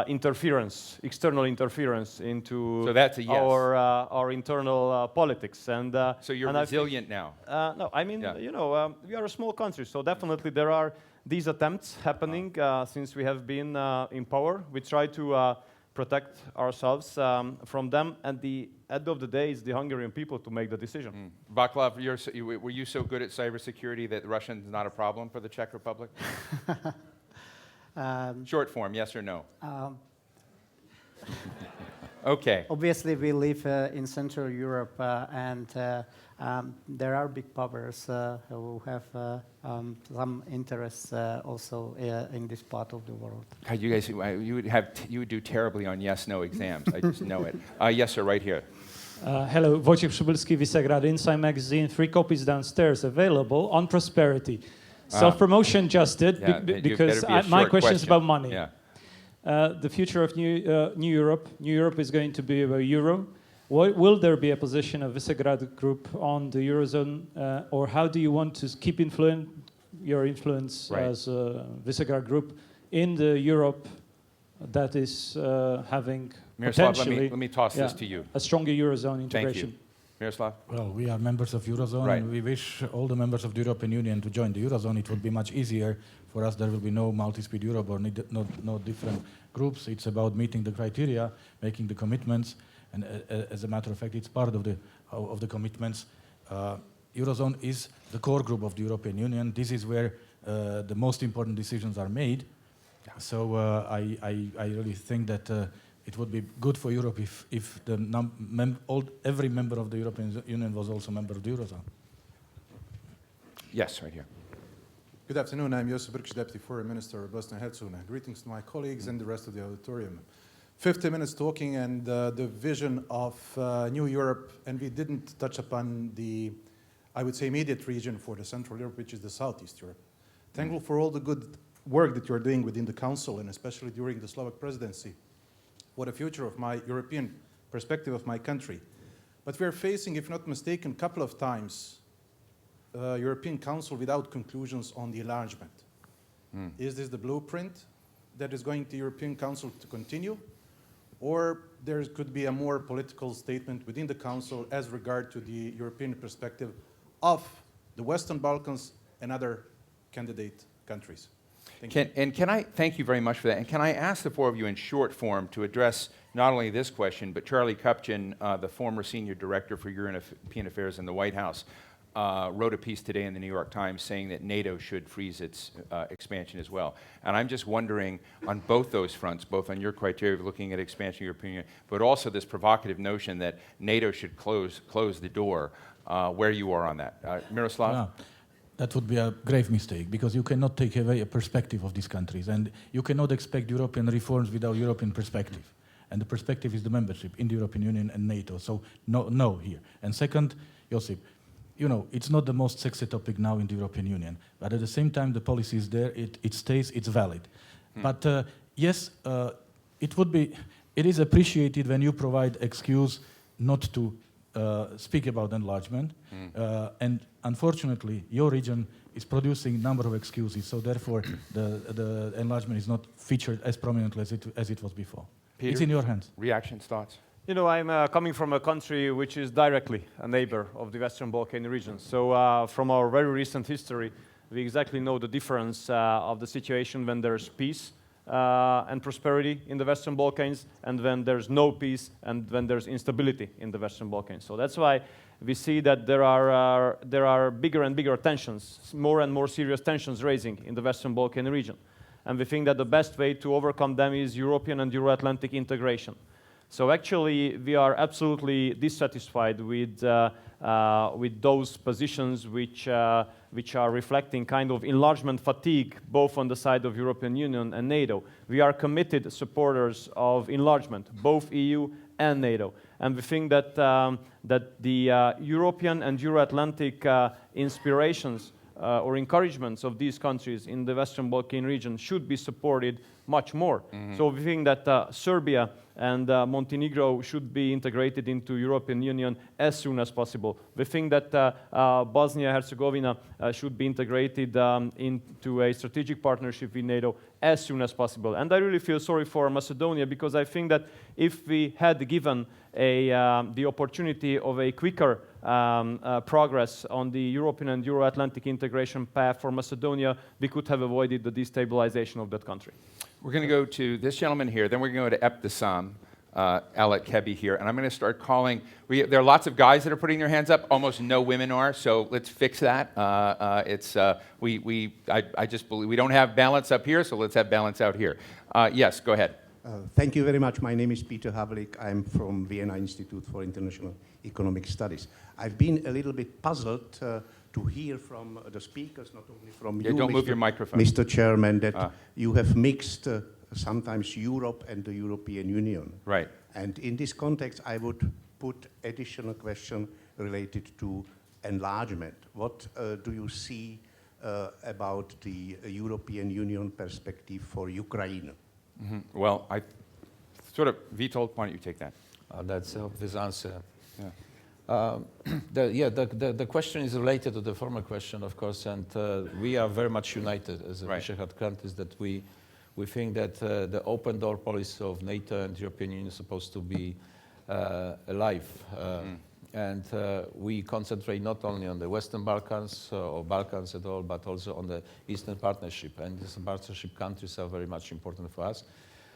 interference, external interference into So that's a yes. our internal politics. And so you're resilient now? No, I mean, Yeah. you know, we are a small country, so definitely there are these attempts happening since we have been in power. We try to protect ourselves from them, and the end of the day, it's the Hungarian people to make the decision. Vaclav, were you so good at cybersecurity that Russian is not a problem for the Czech Republic? Short form, yes or no? Okay. Obviously, we live in Central Europe, and there are big powers who have some interests also in this part of the world. God, you guys, you would do terribly on yes/no exams. I just know it. Yes, sir, right here. Hello, Wojciech Przybylski, Visegrad Inside Magazine, 3 copies downstairs available on prosperity. Self-promotion just did, because my question is about money. Yeah. The future of New Europe. New Europe is going to be a euro. Will there be a position of Visegrad Group on the Eurozone, or how do you want to keep your influence as a Visegrad Group in the Europe that is having Miroslav, potentially let me toss this to you. a stronger Eurozone integration? Thank you. Miroslav? Well, we are members of Eurozone, and we wish all the members of the European Union to join the Eurozone. It would be much easier for us. There will be no multi-speed Europe or no different groups. It's about meeting the criteria, making the commitments, and as a matter of fact, it's part of the commitments. Eurozone is the core group of the European Union. This is where the most important decisions are made. Yeah. So I really think that it would be good for Europe if every member of the European Union was also a member of the Eurozone. Yes, right here. Good afternoon. I'm Josip Brkic, Deputy Foreign Minister of Bosnia and Herzegovina. Greetings to my colleagues and the rest of the auditorium. 50 minutes talking and the vision of New Europe, and we didn't touch upon the, I would say, immediate region for the Central Europe, which is the Southeast Europe. Thankful for all the good work that you're doing within the Council, and especially during the Slovak presidency, for the future of my European perspective of my country. But we're facing, if not mistaken, a couple of times European Council without conclusions on the enlargement. Is this the blueprint that is going to European Council to continue? Or there could be a more political statement within the Council as regard to the European perspective of the Western Balkans and other candidate countries? Can I thank you very much for that? And can I ask the four of you in short form to address not only this question, but Charlie Kupchin, the former senior director for European Affairs in the White House. wrote a piece today in the New York Times saying that NATO should freeze its expansion as well. And I'm just wondering, on both those fronts, both on your criteria of looking at expansion of your opinion, but also this provocative notion that NATO should close the door, where you are on that. Miroslav? Yeah. That would be a grave mistake, because you cannot take away a perspective of these countries, and you cannot expect European reforms without European perspective. And the perspective is the membership in the European Union and NATO. So no here. And second, Josip, you know, it's not the most sexy topic now in the European Union, but at the same time, the policy is there, it stays, it's valid. But yes, it is appreciated when you provide excuse not to speak about enlargement. And unfortunately, your region is producing a number of excuses, so therefore the enlargement is not featured as prominently as it was before. Peter, it's in your hands. Reactions, thoughts? You know, I'm coming from a country which is directly a neighbor of the Western Balkan region. So from our very recent history, we exactly know the difference of the situation when there's peace and prosperity in the Western Balkans, and when there's no peace and when there's instability in the Western Balkans. So that's why we see that there are bigger and bigger tensions, more and more serious tensions raising in the Western Balkan region. And we think that the best way to overcome them is European and Euro-Atlantic integration. So actually, we are absolutely dissatisfied with those positions which are reflecting kind of enlargement fatigue, both on the side of European Union and NATO. We are committed supporters of enlargement, both EU and NATO. And we think that, the European and Euro-Atlantic inspirations or encouragements of these countries in the Western Balkan region should be supported much more. So we think that Serbia and Montenegro should be integrated into European Union as soon as possible. We think that Bosnia-Herzegovina should be integrated into a strategic partnership with NATO as soon as possible. And I really feel sorry for Macedonia, because I think that if we had given the opportunity of a quicker progress on the European and Euro-Atlantic integration path for Macedonia, we could have avoided the destabilization of that country. We're going to go to this gentleman here, then we're going to go to Ebtisam, Alet Kebi here, and I'm going to start calling. There are lots of guys that are putting their hands up, almost no women are, so let's fix that. I just believe we don't have balance up here, so let's have balance out here. Yes, go ahead. Thank you very much. My name is Peter Havlik. I'm from Vienna Institute for International Economic Studies. I've been a little bit puzzled to hear from the speakers, not only from you, don't move your microphone. Mr. Chairman, that you have mixed sometimes Europe and the European Union. Right. And in this context, I would put additional question related to enlargement. What do you see about the European Union perspective for Ukraine? Well, Vitold, why don't you take that? That's an obvious answer. Yeah. The question is related to the former question, of course, and we are very much united as a Visegrad countries, that we think that the open door policy of NATO and European Union is supposed to be alive. And we concentrate not only on the Western Balkans or Balkans at all, but also on the Eastern Partnership. And these partnership countries are very much important for us,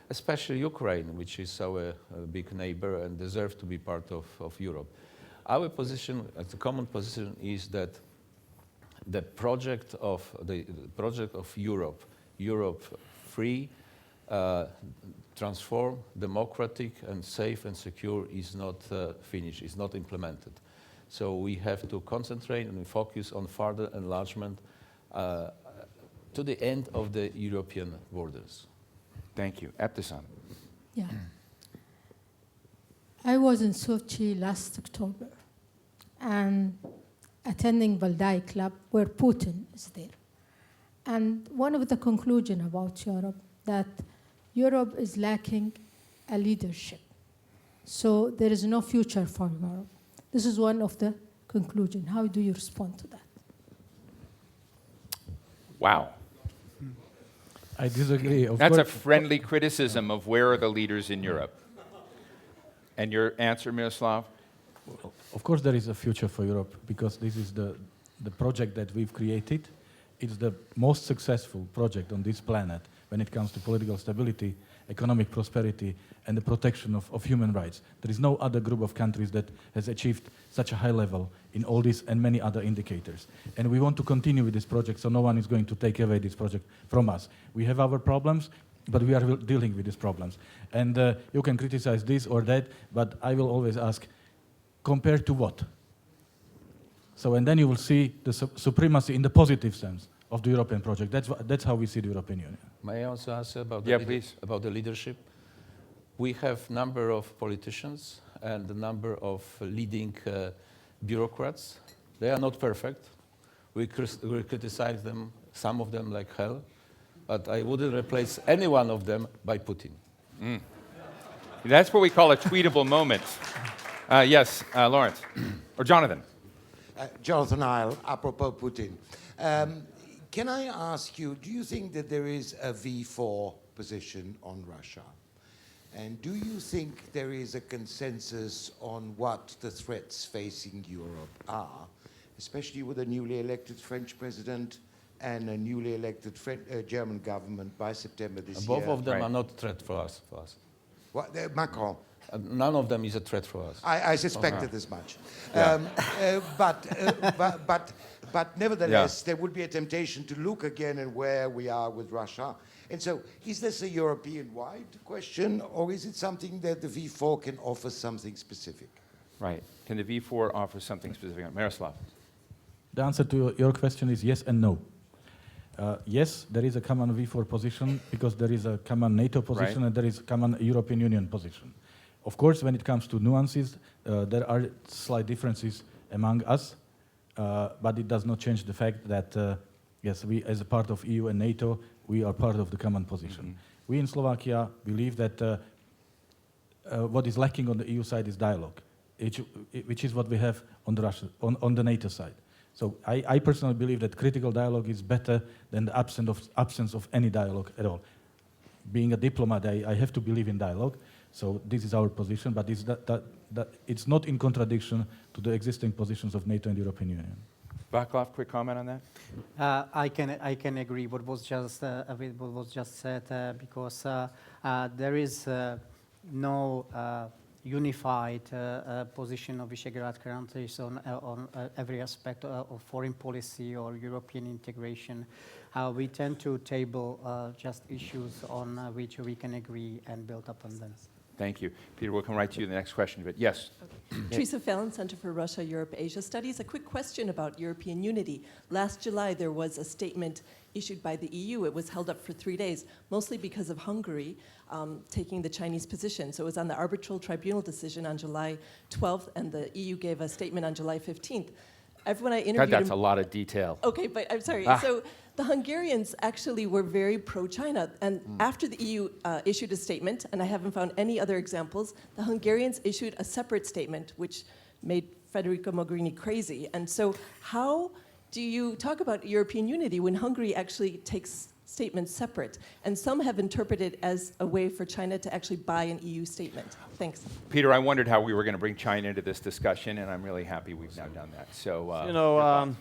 especially Ukraine, which is our big neighbor and deserves to be part of Europe. Our position, as a common position, is that the project of Europe free, transform, democratic, and safe and secure is not finished, is not implemented. So we have to concentrate and focus on further enlargement to the end of the European borders. Thank you. Ebtisam. Yeah. I was in Sochi last October and attending Valdai Club where Putin is there. And one of the conclusions about Europe, that Europe is lacking a leadership. So there is no future for Europe. This is one of the conclusions. How do you respond to that? Wow. I disagree. That's a friendly criticism of where are the leaders in Europe. And your answer, Miroslav? Well, of course there is a future for Europe, because this is the project that we've created. It's the most successful project on this planet when it comes to political stability economic prosperity and the protection of human rights. There is no other group of countries that has achieved such a high level in all these and many other indicators. And we want to continue with this project, so no one is going to take away this project from us. We have our problems, but we are dealing with these problems. And you can criticize this or that, but I will always ask, compared to what? So, and then you will see the supremacy in the positive sense of the European project. That's how we see the European Union. May I also answer about please. The leadership? We have number of politicians and a number of leading bureaucrats. They are not perfect. We criticize them, some of them like hell, but I wouldn't replace any one of them by Putin. That's what we call a tweetable moment. Yes, Lawrence. Or Jonathan. Jonathan Isle, apropos Putin. Can I ask you, do you think that there is a V4 position on Russia? And do you think there is a consensus on what the threats facing Europe are, especially with a newly elected French president and a newly elected German government by September this year? Both of them are not a threat for us. What, Macron? None of them is a threat for us. I suspected as much. But nevertheless, there would be a temptation to look again at where we are with Russia. And so, is this a European-wide question, or is it something that the V4 can offer something specific? Right. Can the V4 offer something specific? Miroslav. The answer to your question is yes and no. Yes, there is a common V4 position because there is a common NATO position and there is a common European Union position. Of course, when it comes to nuances, there are slight differences among us, but it does not change the fact that, yes, we as a part of EU and NATO, we are part of the common position. We in Slovakia believe that what is lacking on the EU side is dialogue, which is what we have on the NATO side. So I personally believe that critical dialogue is better than the absence of any dialogue at all. Being a diplomat, I have to believe in dialogue. So this is our position, but it's not in contradiction to the existing positions of NATO and the European Union. Václav, quick comment on that? I can agree what was just said because there is no unified position of Visegrad countries on every aspect of foreign policy or European integration. We tend to table just issues on which we can agree and build up on them. Thank you. Peter, we'll come right to you in the next question, but yes. Okay. Teresa Fallon, Center for Russia, Europe, Asia Studies. A quick question about European unity. Last July, there was a statement issued by the EU. It was held up for 3 days, mostly because of Hungary taking the Chinese position. So it was on the arbitral tribunal decision on July 12th, and the EU gave a statement on July 15th. Everyone I interviewed... That's a lot of detail. Okay, but I'm sorry. So the Hungarians actually were very pro-China. And after the EU issued a statement, and I haven't found any other examples, the Hungarians issued a separate statement, which made Federica Mogherini crazy. And so how do you talk about European unity when Hungary actually takes statements separate? And some have interpreted as a way for China to actually buy an EU statement. Thanks. Peter, I wondered how we were going to bring China into this discussion, and I'm really happy we've now done that. So, you know,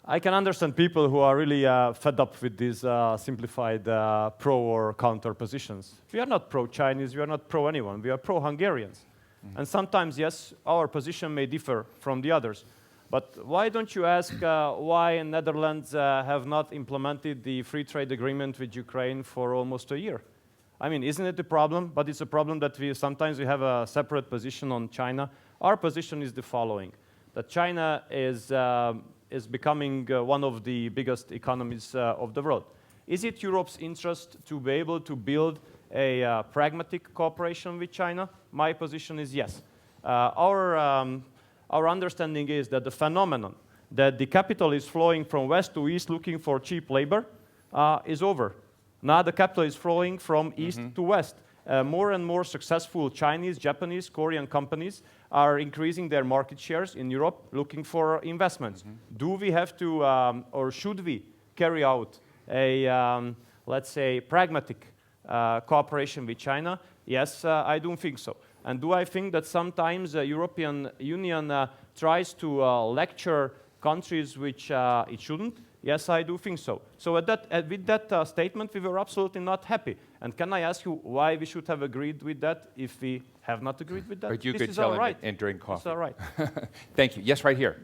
I can understand people who are really fed up with these simplified pro or counter positions. We are not pro-Chinese, we are not pro-anyone, we are pro-Hungarians. And sometimes, yes, our position may differ from the others. But why don't you ask why Netherlands have not implemented the free trade agreement with Ukraine for almost a year? I mean, isn't it a problem? But it's a problem that sometimes we have a separate position on China. Our position is the following, that China is becoming one of the biggest economies of the world. Is it Europe's interest to be able to build a pragmatic cooperation with China? My position is yes. Our understanding is that the phenomenon that the capital is flowing from west to east looking for cheap labor is over. Now the capital is flowing from east to west. More and more successful Chinese, Japanese, Korean companies are increasing their market shares in Europe looking for investments. Do we have to, or should we carry out a, let's say, pragmatic cooperation with China? Yes, I don't think so. And do I think that sometimes the European Union tries to lecture countries which it shouldn't? Yes, I do think so. So with that statement, we were absolutely not happy. And can I ask you why we should have agreed with that if we have not agreed with that? But you this could is tell all him right. and drink coffee. It's all right. Thank you. Yes, right here.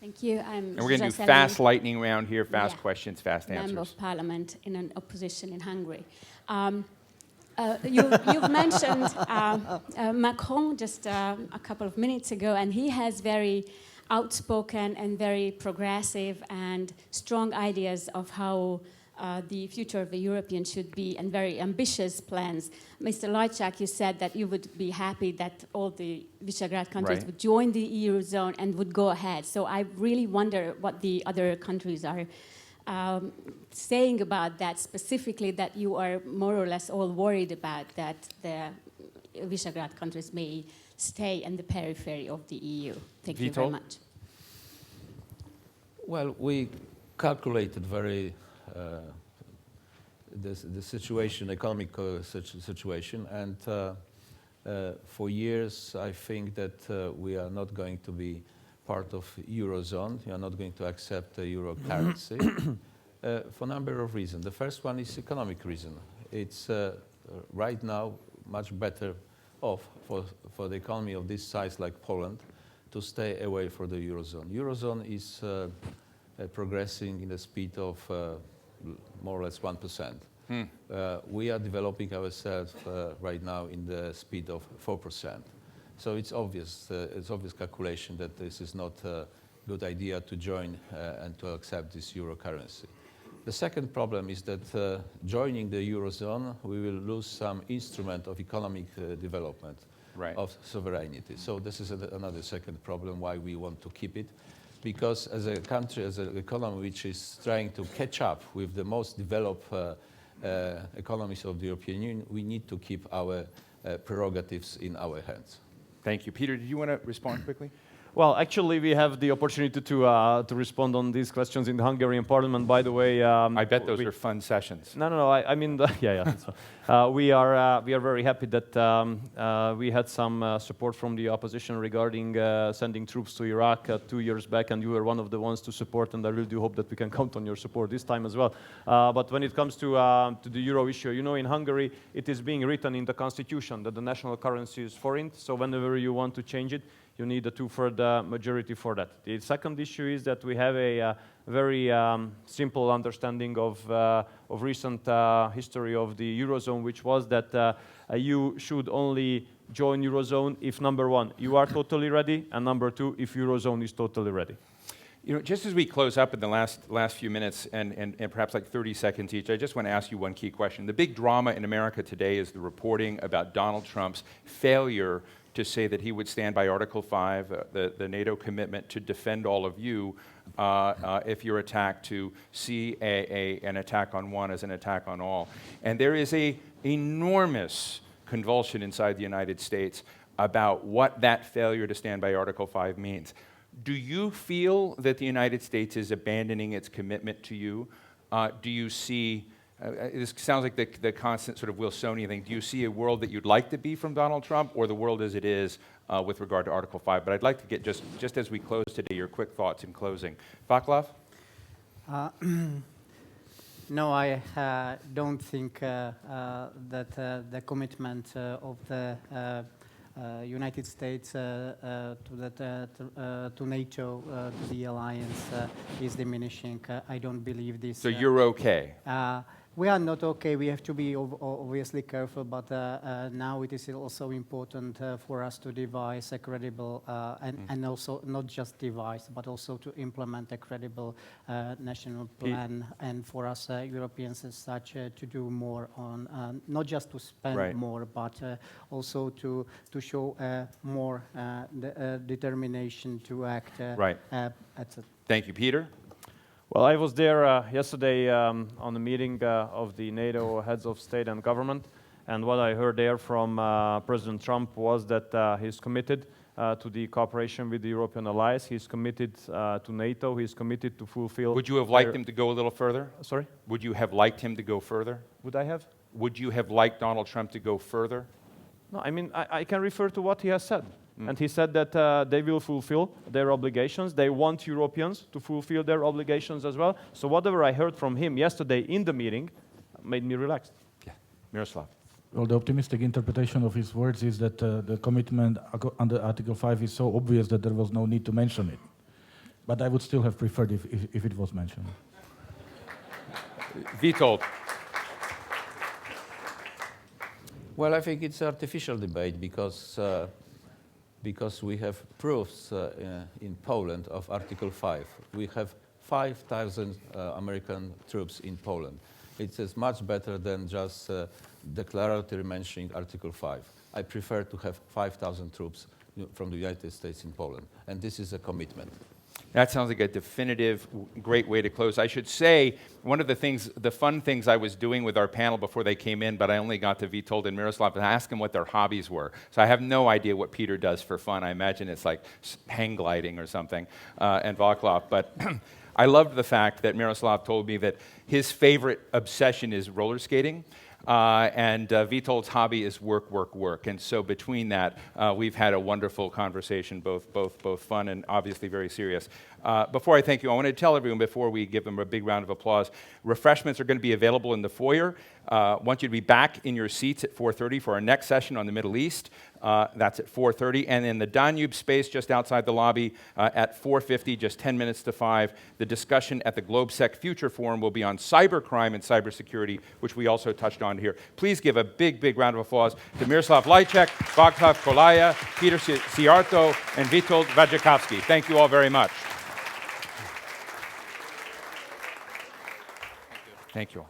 Thank you. And we're going to do fast lightning round here, fast questions, fast answers. Member of Parliament in an opposition in Hungary. You've mentioned Macron just a couple of minutes ago, and he has very outspoken and very progressive and strong ideas of how the future of the European should be, and very ambitious plans. Mr. Lajczak, you said that you would be happy that all the Visegrad countries would join the Eurozone and would go ahead. So I really wonder what the other countries are saying about that, specifically that you are more or less all worried about that the Visegrad countries may stay in the periphery of the EU. Thank you very much. Well, we calculated very the situation, economic situation, and for years I think that we are not going to be part of Eurozone. We are not going to accept the euro currency for a number of reasons. The first one is economic reason. It's right now much better off for the economy of this size like Poland to stay away from the Eurozone. Eurozone is progressing in the speed of more or less 1%. We are developing ourselves right now in the speed of 4%. So it's obvious calculation that this is not a good idea to join and to accept this euro currency. The second problem is that joining the Eurozone, we will lose some instrument of economic development, of sovereignty. So this is another second problem why we want to keep it. Because as a country, as an economy which is trying to catch up with the most developed economies of the European Union, we need to keep our prerogatives in our hands. Thank you. Peter, did you want to respond quickly? Well, actually, we have the opportunity to respond on these questions in the Hungarian Parliament. By the way, I bet those are fun sessions. No. I mean, we are very happy that we had some support from the opposition regarding sending troops to Iraq 2 years back, and you were one of the ones to support. And I really do hope that we can count on your support this time as well. But when it comes to the euro issue, you know, in Hungary, it is being written in the constitution that the national currency is forint. So whenever you want to change it, you need a two-thirds majority for that. The second issue is that we have a very simple understanding of recent history of the Eurozone, which was that you should only join Eurozone if, number one, you are totally ready, and number two, if Eurozone is totally ready. You know, just as we close up in the last few minutes and perhaps like 30 seconds each, I just want to ask you one key question. The big drama in America today is the reporting about Donald Trump's failure to say that he would stand by Article 5, the NATO commitment to defend all of you if you're attacked, to see an attack on one as an attack on all. And there is an enormous convulsion inside the United States about what that failure to stand by Article 5 means. Do you feel that the United States is abandoning its commitment to you? Do you see... this sounds like the constant sort of Wilsonian thing. Do you see a world that you'd like to be from Donald Trump, or the world as it is with regard to Article 5? But I'd like to get, just as we close today, your quick thoughts in closing. Vaclav? No, I don't think that the commitment of the United States to NATO, to the alliance, is diminishing. I don't believe this. So you're okay? We are not okay. We have to be obviously careful, but now it is also important for us to devise a credible and also not just devise, but also to implement a credible national plan, and for us Europeans as such to do more on not just to spend more, but also to show more determination to act. Thank you, Peter. Well, I was there yesterday on the meeting of the NATO heads of state and government, and what I heard there from President Trump was that he's committed to the cooperation with the European allies. He's committed to NATO. He's committed to fulfill... Would you have liked him to go a little further? Sorry? Would you have liked him to go further? Would I have? Would you have liked Donald Trump to go further? No, I mean, I can refer to what he has said. And he said that they will fulfill their obligations. They want Europeans to fulfill their obligations as well. So whatever I heard from him yesterday in the meeting made me relaxed. Yeah. Miroslav. Well, the optimistic interpretation of his words is that the commitment under Article 5 is so obvious that there was no need to mention it. But I would still have preferred if it was mentioned. Witold. Well, I think it's an artificial debate because we have proofs in Poland of Article 5. We have 5,000 American troops in Poland. It is much better than just declaratory mentioning Article 5. I prefer to have 5,000 troops from the United States in Poland, and this is a commitment. That sounds like a definitive, great way to close. I should say, one of the things, the fun things I was doing with our panel before they came in, but I only got to Witold and Miroslav, and I asked them what their hobbies were. So I have no idea what Peter does for fun. I imagine it's like hang gliding or something, and Václav. But I loved the fact that Miroslav told me that his favorite obsession is roller skating. And Witold's hobby is work, work, work. And so between that, we've had a wonderful conversation, both fun and obviously very serious. Before I thank you, I want to tell everyone, before we give them a big round of applause, refreshments are going to be available in the foyer. I want you to be back in your seats at 4:30 for our next session on the Middle East. That's at 4:30. And in the Danube space just outside the lobby at 4:50, just 10 minutes to 5, the discussion at the GLOBSEC Future Forum will be on cybercrime and cybersecurity, which we also touched on here. Please give a big, big round of applause to Miroslav Lajcek, Václav Kolaya, Peter Siarto, and Witold Wadzikowski. Thank you all very much. Thank you all.